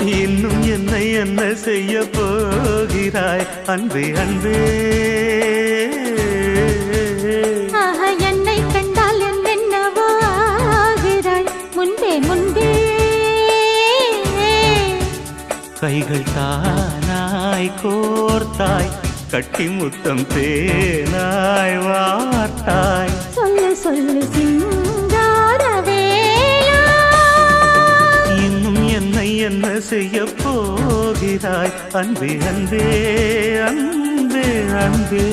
இன்னும் என்னை என்ன செய்ய போகிறாய் அன்பே அன்பே. என்னை கண்டால் என்னென்னவோ ஆகிறாய் முன்பே முன்பே. கைகள் தானாய் கோர்த்தாய் கட்டி முத்தம் தேனாய் வார்த்தாய். சொல்லு சொல்லு சிங்காரவேலா. இன்னும் என்னை என்ன செய்ய போகிறாய் அன்பே அன்பே அன்பே அன்பே.